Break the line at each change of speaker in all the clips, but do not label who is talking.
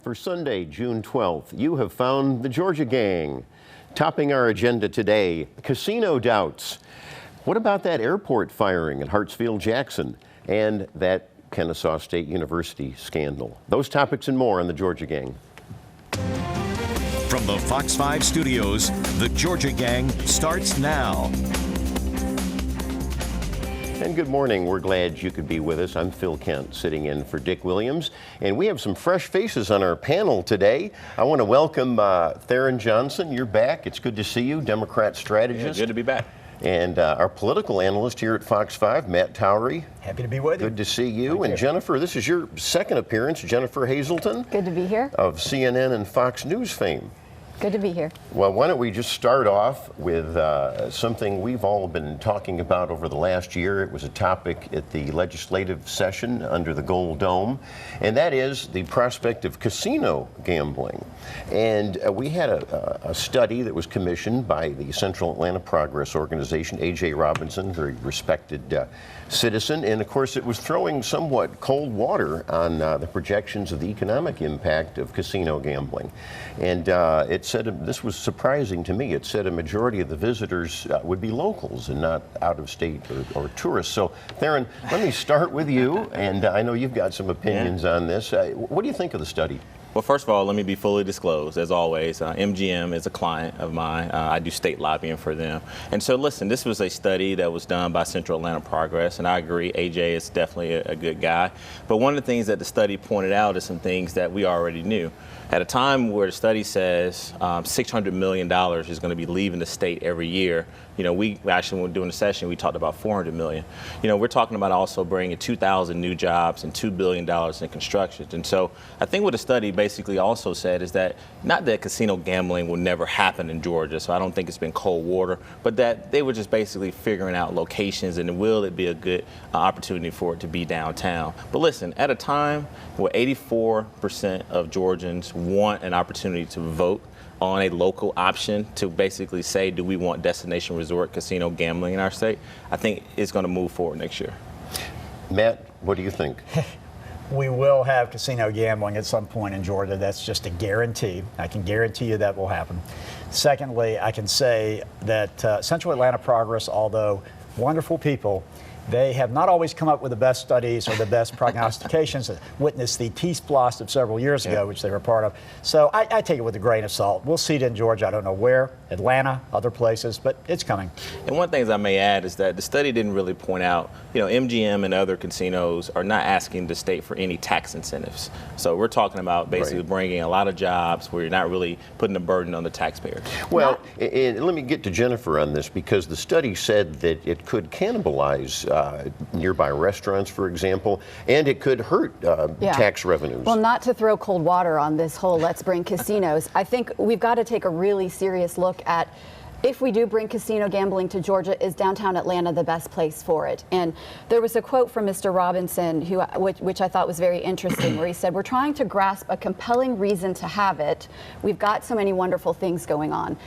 For Sunday, June 12th, you have found the Georgia Gang. Topping our agenda today, casino doubts. What about that airport firing at Hartsfield-Jackson and that Kennesaw State University scandal? Those topics and more on the Georgia Gang.
From the Fox 5 studios, the Georgia Gang starts now.
And good morning. We're glad you could be with us. I'm Phil Kent, sitting in for Dick Williams. And we have some fresh faces on our panel today. I want to welcome Theron Johnson. You're back. It's good to see you, Democrat strategist.
Yeah, good to be back.
And our political analyst here at Fox 5, Matt Towery.
Happy to be with you.
Good to see you. And Jennifer, this is your second appearance. Jennifer Hazelton.
Good to be here.
Of CNN and Fox News fame.
Good to be here.
Well, why don't we just start off with something we've all been talking about over the last year. It was a topic at the legislative session under the Gold Dome, and that is the prospect of casino gambling. And we had a study that was commissioned by the Central Atlanta Progress Organization, A.J. Robinson, very respected citizen, and of course it was throwing somewhat cold water on the projections of the economic impact of casino gambling. And it said, this was surprising to me, it said a majority of the visitors would be locals and not out of state or tourists. So Theron, let me start with you, and I know you've got some opinions on this. What do you think of the study?
Well, first of all, let me be fully disclosed. As always, MGM is a client of mine. I do state lobbying for them. And so, listen, this was a study that was done by Central Atlanta Progress, and I agree, AJ is definitely a good guy. But one of the things that the study pointed out is some things that we already knew. At a time where the study says $600 million is going to be leaving the state every year, you know, we actually, when doing the session, we talked about $400 million. You know, we're talking about also bringing 2,000 new jobs and $2 billion in construction. And so I think what the study basically also said is that not that casino gambling will never happen in Georgia, so I don't think it's been cold water, but that they were just basically figuring out locations and will it be a good opportunity for it to be downtown. But listen, at a time where 84% of Georgians want an opportunity to vote on a local option to basically say, do we want destination resort casino gambling in our state? I think it's going to move forward next year.
Matt, what do you think?
We will have casino gambling at some point in Georgia. That's just a guarantee. I can guarantee you that will happen. Secondly, I can say that Central Atlanta Progress, although wonderful people, they have not always come up with the best studies or the best prognostications. Witnessed the T-Splost of several years ago, which they were part of. So I take it with a grain of salt. We'll see it in Georgia. I don't know where, Atlanta, other places, but it's coming.
And one thing I may add is that the study didn't really point out, you know, MGM and other casinos are not asking the state for any tax incentives. So we're talking about basically bringing a lot of jobs where you're not really putting a burden on the taxpayer.
Well, and let me get to Jennifer on this, because the study said that it could cannibalize nearby restaurants, for example, and it could hurt tax revenues.
Well, not to throw cold water on this whole let's bring casinos. I think we've got to take a really serious look at, if we do bring casino gambling to Georgia, is downtown Atlanta the best place for it? And there was a quote from Mr. Robinson, which I thought was very interesting, where he said, we're trying to grasp a compelling reason to have it. We've got so many wonderful things going on.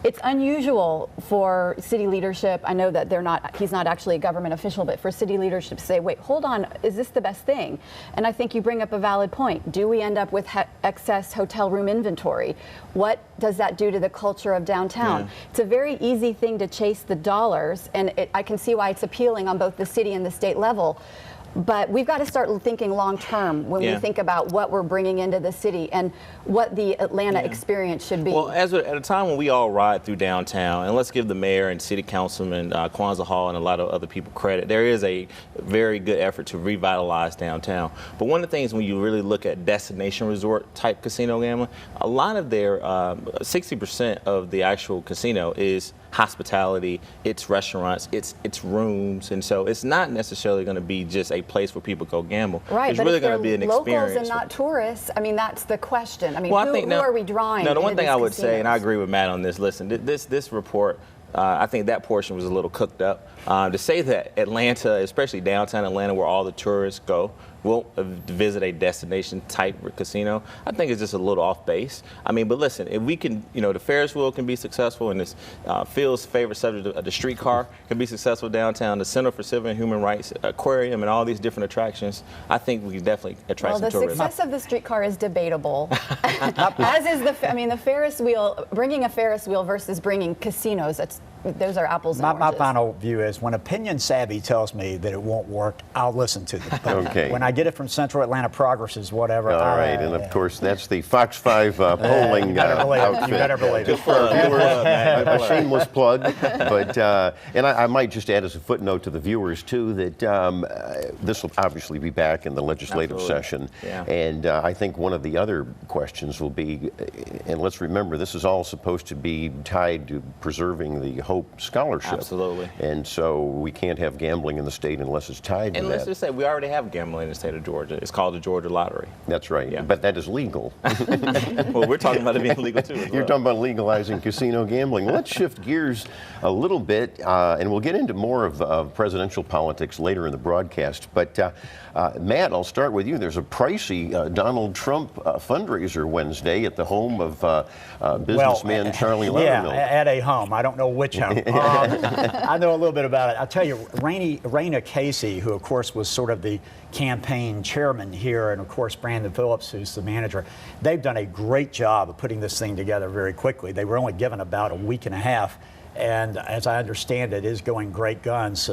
It's unusual for city leadership, I know that he's not actually a government official, but for city leadership to say, wait, hold on, is this the best thing? And I think you bring up a valid point. Do we end up with excess hotel room inventory? What does that do to the culture of downtown? Yeah. It's a very easy thing to chase the dollars, and I can see why it's appealing on both the city and the state level. But we've got to start thinking long term when we think about what we're bringing into the city and what the Atlanta experience should be.
Well, at a time when we all ride through downtown, and let's give the mayor and city councilman Kwanzaa Hall and a lot of other people credit, there is a very good effort to revitalize downtown. But one of the things when you really look at destination resort type casino gambling, a lot of their 60% of the actual casino is hospitality, it's restaurants, it's rooms, and so it's not necessarily going to be just a place where people go gamble.
Right,
it's
but
really
if
going to be an
locals
experience
and not tourists, I mean, that's the question. I mean,
well,
who are we drawing?
No, the one thing I would
casinos?
say, and I agree with Matt on this, listen, this report, I think that portion was a little cooked up. To say that Atlanta, especially downtown Atlanta, where all the tourists go, will visit a destination type casino, I think it's just a little off base. I mean, but listen, if we can, the Ferris wheel can be successful, and this Phil's favorite subject, the streetcar, can be successful downtown, the Center for Civil and Human Rights, aquarium, and all these different attractions, I think we can definitely attract some tourism.
Well, the success of the streetcar is debatable, as is the Ferris wheel. Bringing a Ferris wheel versus bringing casinos, those are apples and oranges.
My final view is when Opinion Savvy tells me that it won't work, I'll listen to them. But
Okay.
when I get it from Central Atlanta Progresses, whatever.
All right, and of course, that's the Fox 5 polling
You better believe it.
outfit.
You better believe it.
A shameless plug, but and I might just add as a footnote to the viewers too that this will obviously be back in the legislative
Absolutely.
session,
Yeah.
and I think one of the other questions will be, and let's remember this is all supposed to be tied to preserving the Hope Scholarship.
Absolutely.
And so we can't have gambling in the state unless it's tied to
And
that.
let's just say we already have gambling in the state of Georgia. It's called the Georgia Lottery.
That's right,
Yeah.
but that is legal.
Well, we're talking about it being legal too. As
You're
well.
talking about legalizing casino gambling. Let's shift gears a little bit, and we'll get into more of presidential politics later in the broadcast. But Matt, I'll start with you. There's a pricey Donald Trump fundraiser Wednesday at the home of businessman Charlie Loudermilk.
Yeah, at a home. I don't know which home. I know a little bit about it. I'll tell you, Raina Casey, who of course was sort of the campaign chairman here, and of course Brandon Phillips, who's the manager, they've done a great job of putting this thing together very quickly. They were only given about a week and a half. And as I understand it, is going great guns.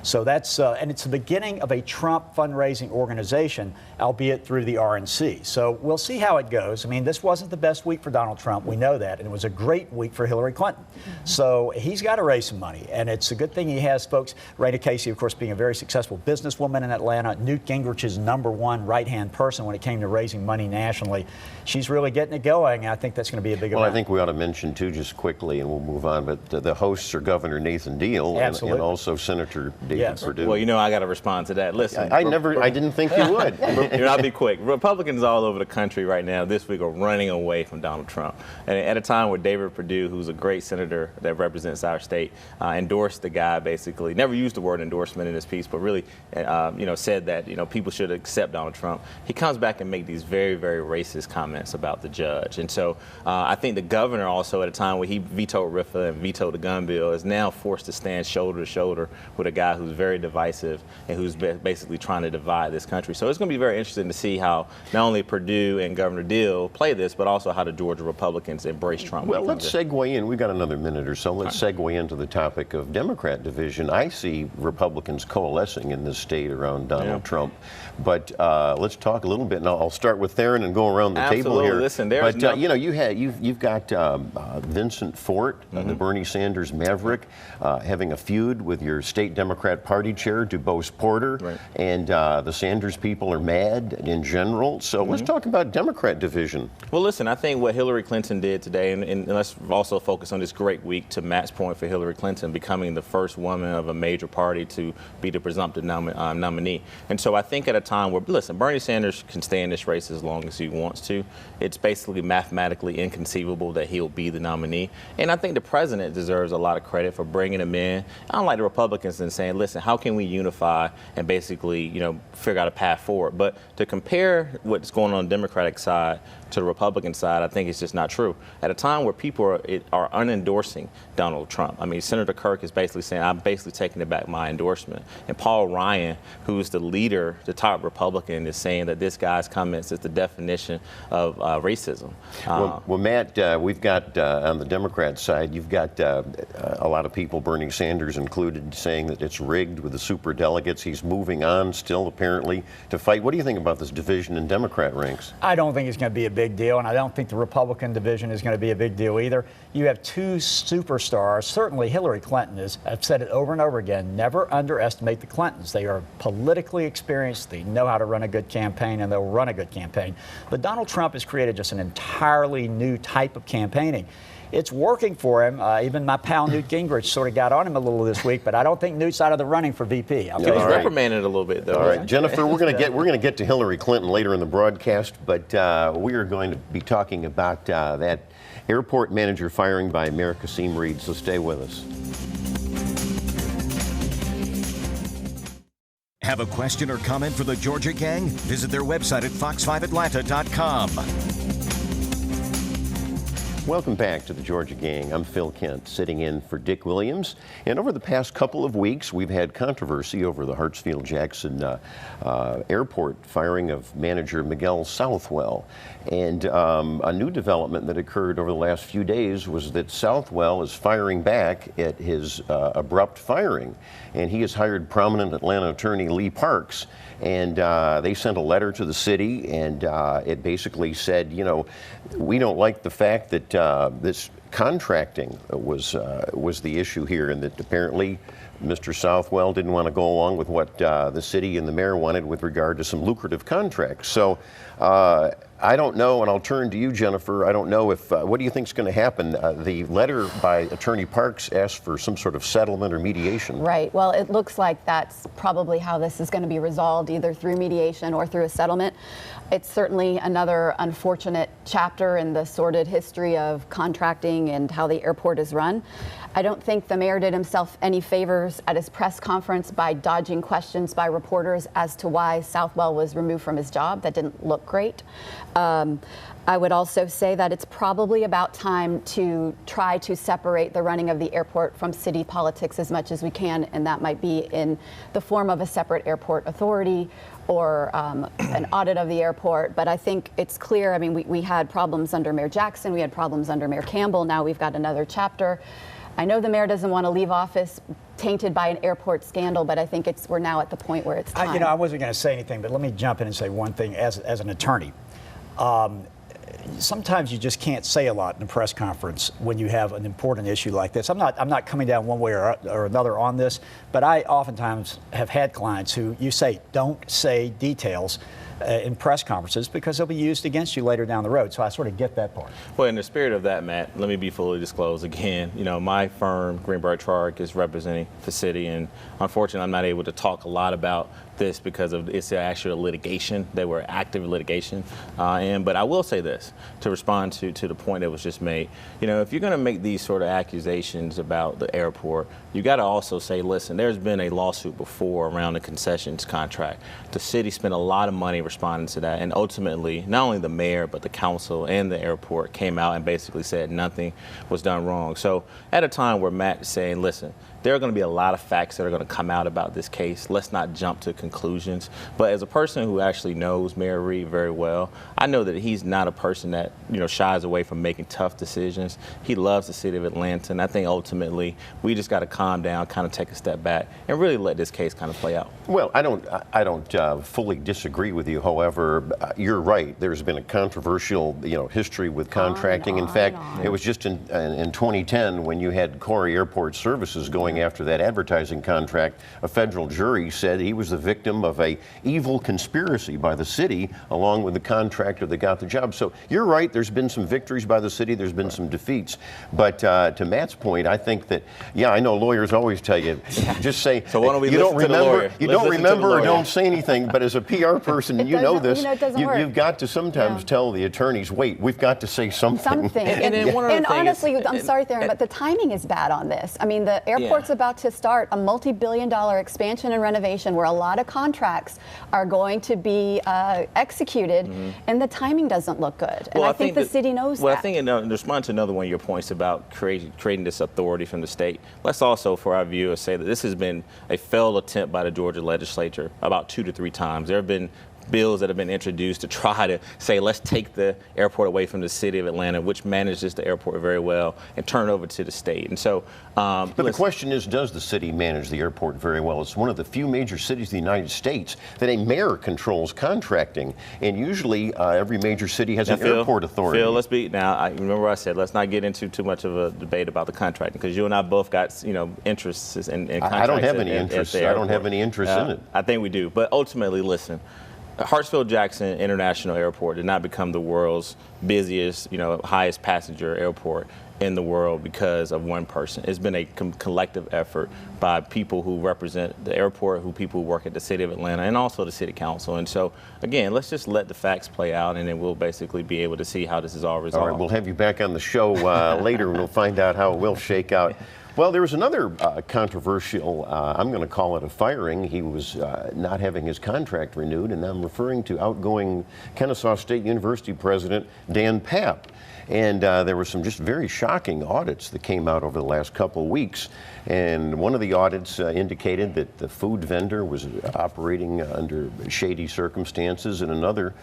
So that's, and it's the beginning of a Trump fundraising organization, albeit through the RNC. So we'll see how it goes. I mean, this wasn't the best week for Donald Trump. We know that. And it was a great week for Hillary Clinton. So he's got to raise some money. And it's a good thing he has folks. Raina Casey, of course, being a very successful businesswoman in Atlanta, Newt Gingrich's #1 right-hand person when it came to raising money nationally. She's really getting it going. And I think that's going to be a big event.
Well, I think we ought to mention, too, just quickly, and we'll move on, but the hosts are Governor Nathan Deal and also Senator David Perdue.
Well, I got to respond to that. Listen,
I didn't think you would.
I'll be quick. Republicans all over the country right now this week are running away from Donald Trump. And at a time where David Perdue, who's a great senator that represents our state, endorsed the guy basically, never used the word endorsement in his piece, but really, said that, people should accept Donald Trump. He comes back and makes these very, very racist comments about the judge. And so I think the governor also, at a time where he vetoed RFRA and vetoed the gun bill, is now forced to stand shoulder to shoulder with a guy who's very divisive and who's basically trying to divide this country. So it's going to be very interesting to see how not only Perdue and Governor Deal play this, but also how the Georgia Republicans embrace Trump.
Well, let's segue in. We've got another minute or so. Let's segue into the topic of Democrat division. I see Republicans coalescing in this state around Donald Trump. But let's talk a little bit, and I'll start with Theron and go around the table here.
Listen,
you've got Vincent Fort, the Bernie Sanders maverick, having a feud with your state Democrat Party chair, DuBose Porter, and the Sanders people are mad in general. So let's talk about Democrat division.
Well, listen, I think what Hillary Clinton did today, and let's also focus on this great week to Matt's point for Hillary Clinton becoming the first woman of a major party to be the presumptive nominee. And so I think at a time where, listen, Bernie Sanders can stay in this race as long as he wants to. It's basically mathematically inconceivable that he'll be the nominee. And I think the president deserves a lot of credit for bringing him in, unlike the Republicans, and saying, listen, how can we unify and basically, figure out a path forward? But to compare what's going on the Democratic side to the Republican side, I think it's just not true. At a time where people are unendorsing Donald Trump. I mean, Senator Kirk is basically saying, I'm basically taking back my endorsement. And Paul Ryan, who's the leader, the top Republican, is saying that this guy's comments is the definition of racism.
Well, Matt, we've got on the Democrat side, you've got a lot of people, Bernie Sanders included, saying that it's rigged with the superdelegates. He's moving on still, apparently, to fight. What do you think about this division in Democrat ranks?
I don't think it's going to be a big deal, and I don't think the Republican division is going to be a big deal either. You have two superstars. Certainly Hillary Clinton is, I've said it over and over again, never underestimate the Clintons. They are politically experienced. They know how to run a good campaign, and they'll run a good campaign. But Donald Trump has created just an entirely new type of campaigning. It's working for him. Even my pal Newt Gingrich sort of got on him a little this week, but I don't think Newt's out of the running for VP.
He's reprimanded a little bit, though.
All right, Jennifer, we're going to get to Hillary Clinton later in the broadcast, but we are going to be talking about that airport manager firing by Mayor Kasim Reed. So stay with us.
Have a question or comment for the Georgia Gang? Visit their website at fox5atlanta.com.
Welcome back to the Georgia Gang. I'm Phil Kent, sitting in for Dick Williams. And over the past couple of weeks, we've had controversy over the Hartsfield-Jackson airport firing of manager Miguel Southwell. And a new development that occurred over the last few days was that Southwell is firing back at his abrupt firing. And he has hired prominent Atlanta attorney Lee Parks. And they sent a letter to the city, and it basically said, you know, we don't like the fact that this contracting was the issue here, and that apparently Mr. Southwell didn't want to go along with what the city and the mayor wanted with regard to some lucrative contracts. So I don't know, and I'll turn to you, Jennifer. I don't know if, what do you think is going to happen? The letter by Attorney Parks asked for some sort of settlement or mediation.
Right. Well, it looks like that's probably how this is going to be resolved, either through mediation or through a settlement. It's certainly another unfortunate chapter in the sordid history of contracting and how the airport is run. I don't think the mayor did himself any favors at his press conference by dodging questions by reporters as to why Southwell was removed from his job. That didn't look great. I would also say that it's probably about time to try to separate the running of the airport from city politics as much as we can, and that might be in the form of a separate airport authority or an audit of the airport. But I think it's clear, I mean, we had problems under Mayor Jackson, we had problems under Mayor Campbell, now we've got another chapter. I know the mayor doesn't want to leave office tainted by an airport scandal, but I think we're now at the point where it's time.
I wasn't going to say anything, but let me jump in and say one thing as an attorney. Sometimes you just can't say a lot in a press conference when you have an important issue like this. I'm not coming down one way or another on this, but I oftentimes have had clients who you say don't say details in press conferences because they'll be used against you later down the road. So I sort of get that part.
Well, in the spirit of that, Matt, let me be fully disclosed again. You know, my firm, Greenberg Trark, is representing the city, and unfortunately, I'm not able to talk a lot about this because of it's actual litigation. They were active litigation. But I will say this to respond to the point that was just made. You know, if you're going to make these sort of accusations about the airport, you got to also say, listen, there's been a lawsuit before around the concessions contract. The city spent a lot of money responding to that, and ultimately, not only the mayor, but the council and the airport came out and basically said nothing was done wrong. So at a time where Matt is saying, listen, there are going to be a lot of facts that are going to come out about this case. Let's not jump to conclusions. But as a person who actually knows Mayor Reed very well, I know that he's not a person that, you know, shies away from making tough decisions. He loves the city of Atlanta, and I think ultimately we just got to calm down, kind of take a step back, and really let this case kind of play out.
Well, I don't fully disagree with you. However, you're right. There's been a controversial, history with contracting. In fact, it was just in 2010 when you had Corey Airport Services going after that advertising contract. A federal jury said he was the victim of a evil conspiracy by the city, along with the contractor that got the job. So you're right. There's been some victories by the city. There's been some defeats. But to Matt's point, I think that, I know lawyers always tell you, just say,
so why don't we
you don't
listen to the lawyer?
You don't remember or don't say anything. But as a PR person, you know this. You've got to sometimes tell the attorneys, wait, we've got to say something.
And honestly, I'm sorry, Theron, but the timing is bad on this. I mean, the airport's about to start a multi-billion-dollar expansion and renovation where a lot of contracts are going to be executed, and the timing doesn't look good. And I think the city knows that.
Well, I think in response to another one of your points about creating this authority from the state, let's also, for our viewers, say that this has been a failed attempt by the Georgia legislature about 2 to 3 times. There have been bills that have been introduced to try to say, let's take the airport away from the city of Atlanta, which manages the airport very well, and turn it over to the state. And so,
but the question is, does the city manage the airport very well? It's one of the few major cities in the United States that a mayor controls contracting, and usually every major city has an airport authority.
Phil, I remember I said, let's not get into too much of a debate about the contracting, because you and I both got interests in contracts.
I don't have any interest. I don't have any interest in it.
I think we do, but ultimately, listen. Hartsfield-Jackson International Airport did not become the world's busiest, highest passenger airport in the world because of one person. It's been a collective effort by people who represent the airport, people who work at the city of Atlanta, and also the city council. And so, again, let's just let the facts play out, and then we'll basically be able to see how this is all resolved.
All right, we'll have you back on the show later, and we'll find out how it will shake out. Well, there was another controversial, I'm going to call it a firing. He was not having his contract renewed, and I'm referring to outgoing Kennesaw State University president Dan Papp. And there were some just very shocking audits that came out over the last couple of weeks. And one of the audits indicated that the food vendor was operating under shady circumstances, and another,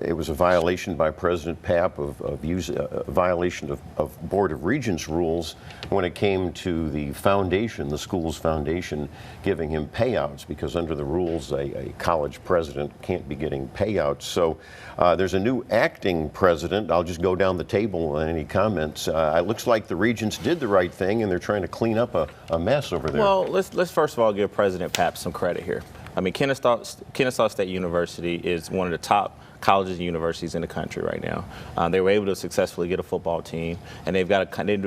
it was a violation by President Papp of a violation of Board of Regents rules when it came to the foundation, the school's foundation, giving him payouts, because under the rules, a college president can't be getting payouts. So there's a new acting president. I'll just go down the table on any comments. It looks like the Regents did the right thing, and they're trying to clean up a mess over there.
Well, let's first of all give President Papp some credit here. I mean, Kennesaw State University is one of the top colleges and universities in the country right now. They were able to successfully get a football team, and they've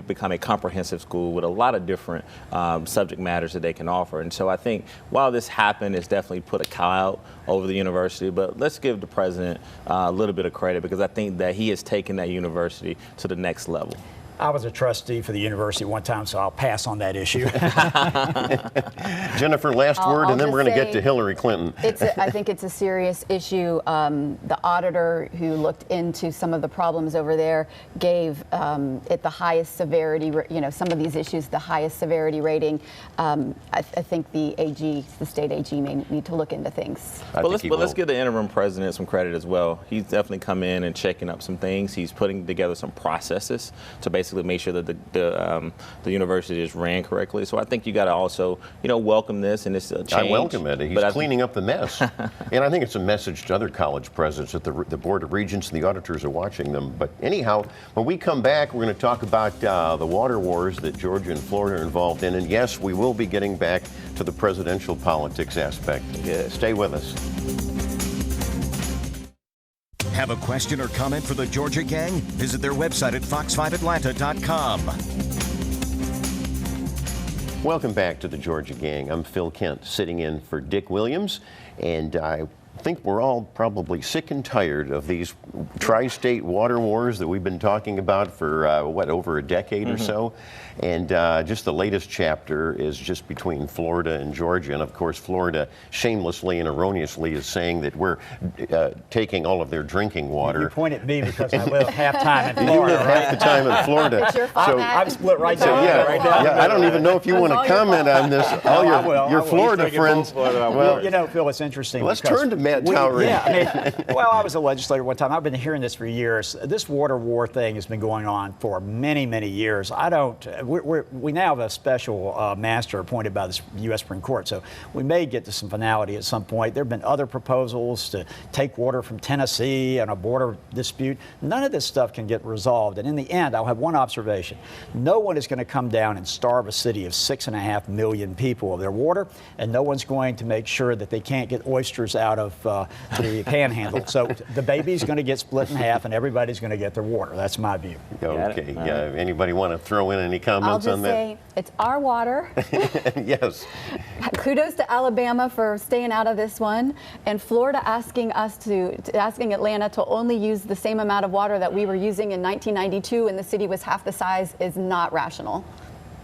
become a comprehensive school with a lot of different subject matters that they can offer. And so I think while this happened, it's definitely put a cloud over the university, but let's give the president a little bit of credit, because I think that he has taken that university to the next level.
I was a trustee for the university one time, so I'll pass on that issue.
Jennifer, last word, and then we're going to get to Hillary Clinton.
I think it's a serious issue. The auditor who looked into some of the problems over there gave it the highest severity, some of these issues the highest severity rating. I think the state AG may need to look into things.
But let's give the interim president some credit as well. He's definitely come in and checking up some things. He's putting together some processes to basically make sure that the university is ran correctly. So I think you got to also, welcome this, and it's a change.
I welcome it. He's cleaning up the mess. And I think it's a message to other college presidents that the Board of Regents and the auditors are watching them. But anyhow, when we come back, we're going to talk about the water wars that Georgia and Florida are involved in. And yes, we will be getting back to the presidential politics aspect.
Yeah.
Stay with us.
Have a question or comment for the Georgia Gang? Visit their website at fox5atlanta.com.
Welcome back to the Georgia Gang. I'm Phil Kent, sitting in for Dick Williams, and I think we're all probably sick and tired of these tri-state water wars that we've been talking about for, over a decade or so. And just the latest chapter is just between Florida and Georgia. And of course, Florida shamelessly and erroneously is saying that we're taking all of their drinking water.
You point at me because I live half time in Florida.
You live half the time in Florida.
I'm split right down right now.
Yeah, I don't even know if you want to comment on this. All your Florida friends.
Well, Phil, it's interesting.
Let's turn to Matt Towery.
I was a legislator one time. I've been hearing this for years. This water war thing has been going on for many, many years. We now have a special master appointed by the U.S. Supreme Court, so we may get to some finality at some point. There have been other proposals to take water from Tennessee on a border dispute. None of this stuff can get resolved. And in the end, I'll have one observation. No one is going to come down and starve a city of 6.5 million people of their water, and no one's going to make sure that they can't get oysters out of the panhandle. So the baby's going to get split in half, and everybody's going to get their water. That's my view.
Okay. Yeah. Anybody want to throw in any comments on that?
I'll just say it's our water.
Yes.
Kudos to Alabama for staying out of this one, and Florida asking Atlanta to only use the same amount of water that we were using in 1992, and the city was half the size, is not rational.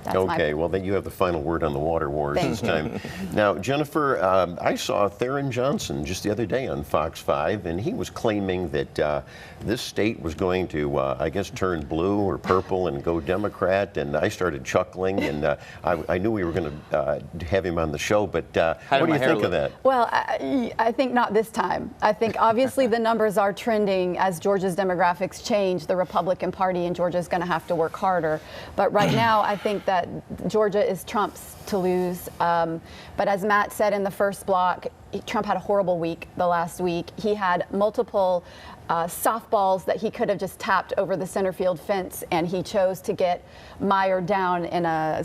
That's
okay, well, then you have the final word on the water wars this time. Now, Jennifer, I saw Theron Johnson just the other day on Fox 5, and he was claiming that this state was going to, I guess, turn blue or purple and go Democrat, and I started chuckling, and I knew we were going to have him on the show, but what do you think of that?
Well, I think not this time. I think obviously the numbers are trending as Georgia's demographics change. The Republican Party in Georgia is going to have to work harder. But right now, I think that Georgia is Trump's to lose. But as Matt said in the first block, Trump had a horrible week the last week. He had multiple softballs that he could have just tapped over the center field fence, and he chose to get mired down in a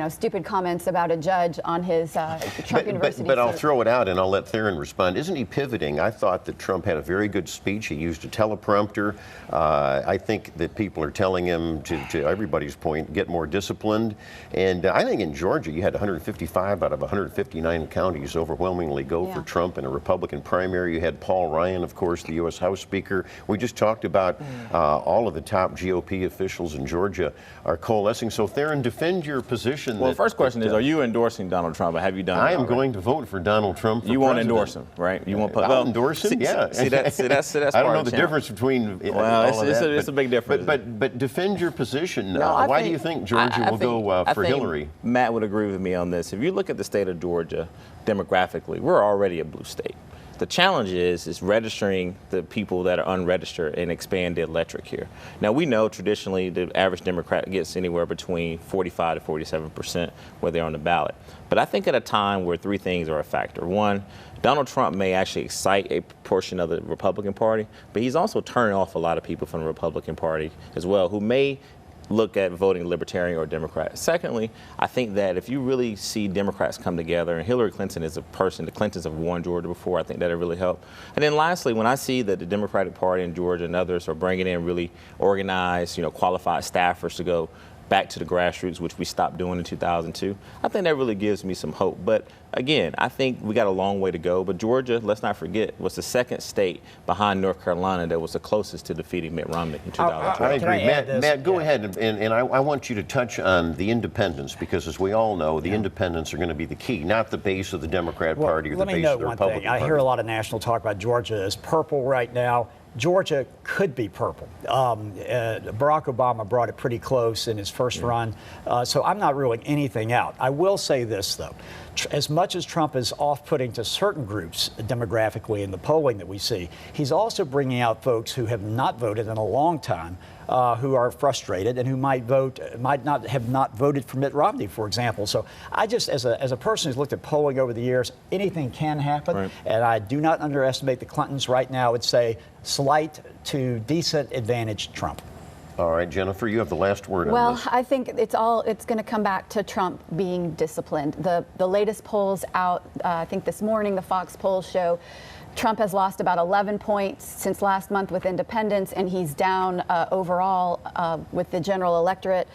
stupid comments about a judge on his Trump University.
But I'll throw it out and I'll let Theron respond. Isn't he pivoting? I thought that Trump had a very good speech. He used a teleprompter. I think that people are telling him, to everybody's point, get more disciplined. And I think in Georgia, you had 155 out of 159 counties overwhelmingly go for Trump in a Republican primary. You had Paul Ryan, of course, the U.S. House Speaker. We just talked about all of the top GOP officials in Georgia are coalescing. So Theron, defend your position.
Well, the first question is, are you endorsing Donald Trump, or have you done it?
I am going to vote for Donald Trump for
You won't
president.
endorse him, right? You won't put.
I'll endorse him, yeah.
See, that's
I don't know the difference between all of that.
It's a big difference.
But defend your position.
No,
why do you think Georgia will go for Hillary?
Matt would agree with me on this. If you look at the state of Georgia demographically, we're already a blue state. The challenge is registering the people that are unregistered and expand the electorate here. Now, we know traditionally the average Democrat gets anywhere between 45 to 47% where they're on the ballot. But I think at a time where three things are a factor. One, Donald Trump may actually excite a portion of the Republican Party, but he's also turning off a lot of people from the Republican Party as well who may look at voting Libertarian or Democrat. Secondly, I think that if you really see Democrats come together, and Hillary Clinton is a person, the Clintons have won Georgia before, I think that'll really help. And then lastly, when I see that the Democratic Party in Georgia and others are bringing in really organized, qualified staffers to go back to the grassroots, which we stopped doing in 2002, I think that really gives me some hope. But again, I think we got a long way to go. But Georgia, let's not forget, was the second state behind North Carolina that was the closest to defeating Mitt Romney in 2012.
I agree. Matt, go ahead, and I want you to touch on the independents, because as we all know, the independents are going to be the key, not the base of the Democrat Party or the base of the Republican Party.
I hear a lot of national talk about Georgia as purple right now. Georgia could be purple. Barack Obama brought it pretty close in his first run, so I'm not ruling anything out. I will say this, though. As much as Trump is off-putting to certain groups demographically in the polling that we see, he's also bringing out folks who have not voted in a long time, who are frustrated and who might not have voted for Mitt Romney, for example. So I just, as a person who's looked at polling over the years, anything can happen. Right. And I do not underestimate the Clintons right now. I would say slight to decent advantage Trump.
All right, Jennifer, you have the last word on this.
Well, I think it's going to come back to Trump being disciplined. The latest polls out, I think this morning, the Fox polls show Trump has lost about 11 points since last month with independents, and he's down overall with the general electorate.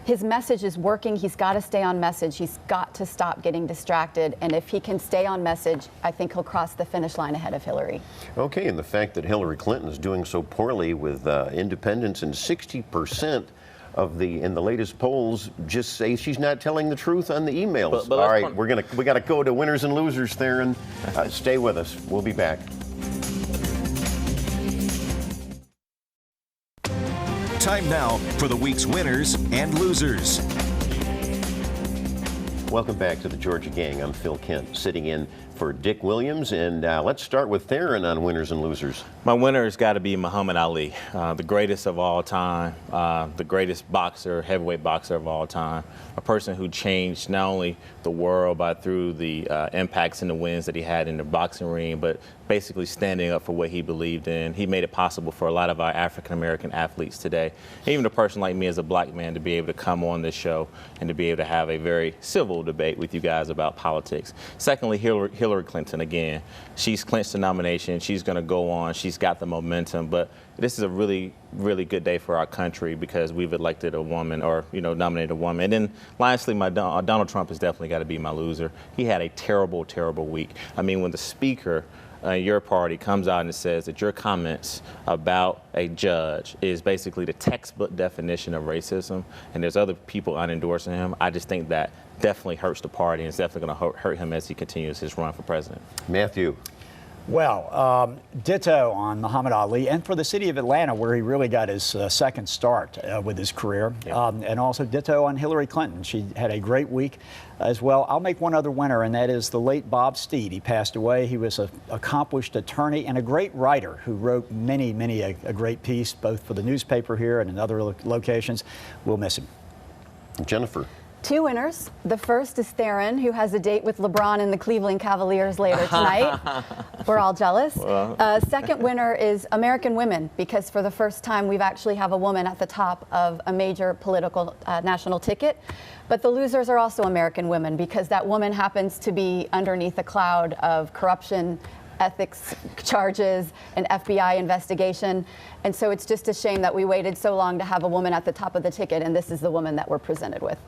His message is working. He's got to stay on message. He's got to stop getting distracted. And if he can stay on message, I think he'll cross the finish line ahead of Hillary.
Okay, and the fact that Hillary Clinton is doing so poorly with independents, and 60% in the latest polls just say she's not telling the truth on the emails. All right, we got to go to winners and losers, Theron. Stay with us. We'll be back.
Time now for the week's winners and losers.
Welcome back to the Georgia Gang. I'm Phil Kent, sitting in for Dick Williams, and let's start with Theron on winners and losers.
My winner has got to be Muhammad Ali, the greatest of all time, the greatest boxer, heavyweight boxer of all time, a person who changed not only the world but through the impacts and the wins that he had in the boxing ring, but basically standing up for what he believed in. He made it possible for a lot of our African-American athletes today, even a person like me as a black man, to be able to come on this show and to be able to have a very civil debate with you guys about politics. Secondly, Hillary Clinton, again, she's clinched the nomination. She's going to go on. She's got the momentum. But this is a really, really good day for our country because we've elected a woman, or, nominated a woman. And then lastly, Donald Trump has definitely got to be my loser. He had a terrible, terrible week. I mean, when the speaker your party comes out and says that your comments about a judge is basically the textbook definition of racism, and there's other people unendorsing him, I just think that definitely hurts the party, and it's definitely going to hurt him as he continues his run for president.
Matthew.
Well, ditto on Muhammad Ali, and for the city of Atlanta, where he really got his second start with his career, and also ditto on Hillary Clinton. She had a great week as well. I'll make one other winner, and that is the late Bob Steed. He passed away. He was an accomplished attorney and a great writer who wrote many a great piece, both for the newspaper here and in other locations. We'll miss him.
Jennifer.
2 winners. The first is Theron, who has a date with LeBron and the Cleveland Cavaliers later tonight. We're all jealous. Second winner is American Women, because for the first time we've actually have a woman at the top of a major political national ticket. But the losers are also American women, because that woman happens to be underneath a cloud of corruption, ethics charges, an FBI investigation. And so it's just a shame that we waited so long to have a woman at the top of the ticket, and this is the woman that we're presented with.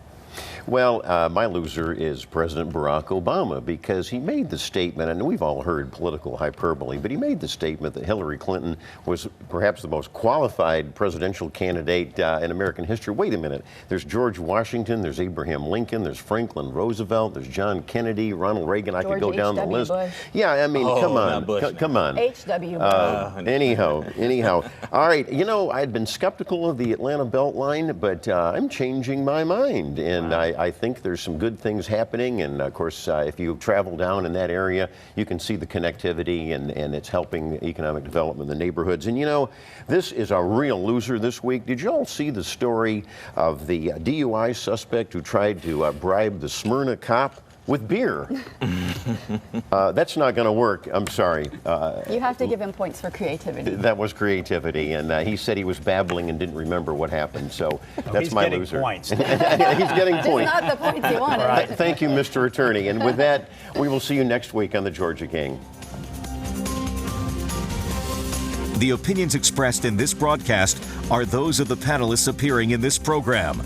Well, my loser is President Barack Obama, because he made the statement, and we've all heard political hyperbole, but he made the statement that Hillary Clinton was perhaps the most qualified presidential candidate in American history. Wait a minute. There's George Washington, there's Abraham Lincoln, there's Franklin Roosevelt, there's John Kennedy, Ronald Reagan. I could go down the list.
Bush.
Yeah, I mean, come on. Come on.
H.W. Bush.
Anyhow. All right, you know, I'd been skeptical of the Atlanta Beltline, but I'm changing my mind. And I think there's some good things happening. And of course, if you travel down in that area, you can see the connectivity, and it's helping economic development in the neighborhoods. And you know, this is a real loser this week. Did you all see the story of the DUI suspect who tried to bribe the Smyrna cop with beer? That's not going to work. I'm sorry.
You have to give him points for creativity.
That was creativity, and he said he was babbling and didn't remember what happened. So that's my loser.
Points.
He's getting points.
Not the points he wanted.
Right.
Thank you, Mr. Attorney. And with that, we will see you next week on the Georgia Gang.
The opinions expressed in this broadcast are those of the panelists appearing in this program